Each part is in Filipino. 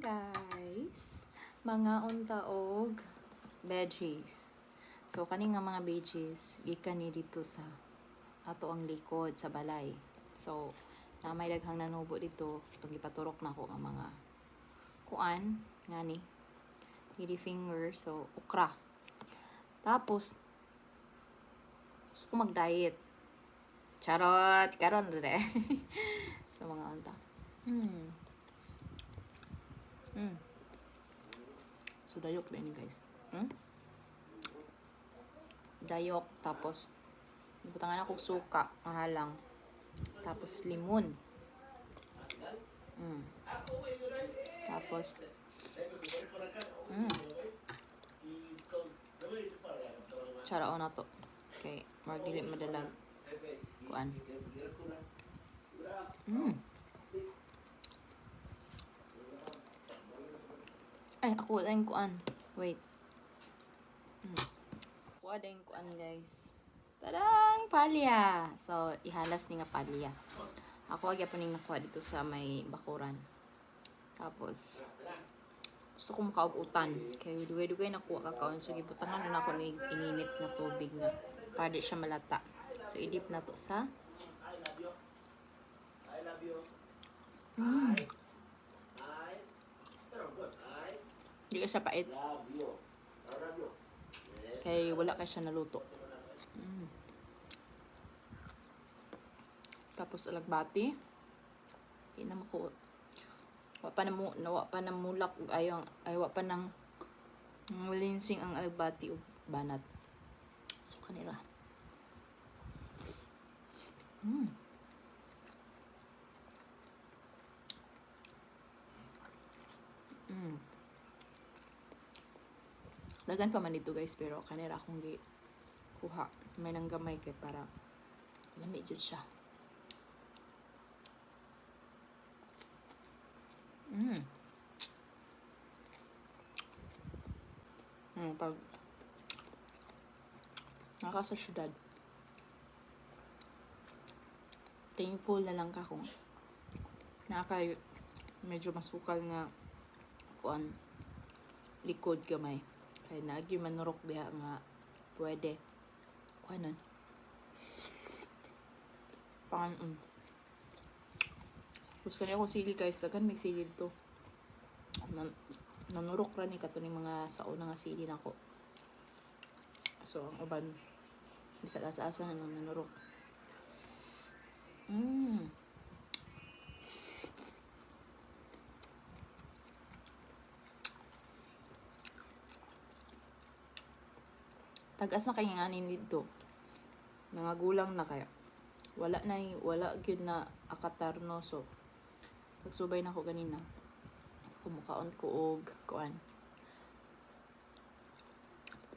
guys, mga untaog veggies. So kani nga mga veggies gikan ni dito sa ato ang likod sa balay. So na may daghang nanubo dito, itong ipaturok na ko nga mga kuan ngani lady finger, so okra. Tapos gusto ko mag-diet. Charot, karon re. Sa mga unta. So, dayok na ini guys. Dayok, tapos butangan ako suka, mahalang. Tapos limon. Tapos charao na to. Okay, magdili madalag. Kuan. Ay, ako din kuan. Wait. Ako din kuan, guys. Tadang! Palya! So, ihalas ni nga palya. Ako agya pa ning nakuha dito sa may bakuran. Tapos, gusto ko makaugutan. Kaya dugay-dugay nakuha kakaon. So, gibutangan na ako ng ininit na tubig na para di siya malata. So, idip na to sa Hindi ka siya pait. Kaya wala ka siya naluto. Tapos alagbati. Hindi na makuha. Wa pa na mulak ug wa pa nang linsing ang alagbati ug banat. So kanila. Dagan pa man dito guys, pero kanira akong kuha. May nanggamay kay para lami jud siya. Pag naka sa syudad, thankful na lang ka kung nakay medyo masukal nga kuan likod gamay. Kaya naagi manurok diha nga pwede. Kuanan. Pangan. Gusto niya akong sili guys. Dagan may sili dito. Nanurok ra ni kato ni mga sauna nga sili na ko. So, ang uban bisa asa-asa na nung nanurok. Tagas na kay nganin dito. Nangagulang na kaya. Wala gyud na akatarno. So, pagsubay na ko ganina. Kumukaon ko og kuan.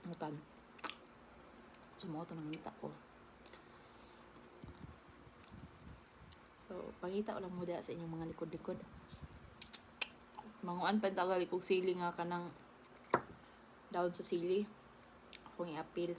Mutan. Sumoto nang ngita ko. So, pangita ko lang mo sa inyong mga likod-likod. Manguan pa tagal kog sili nga kanang daon sa sili. Akong i-appeal.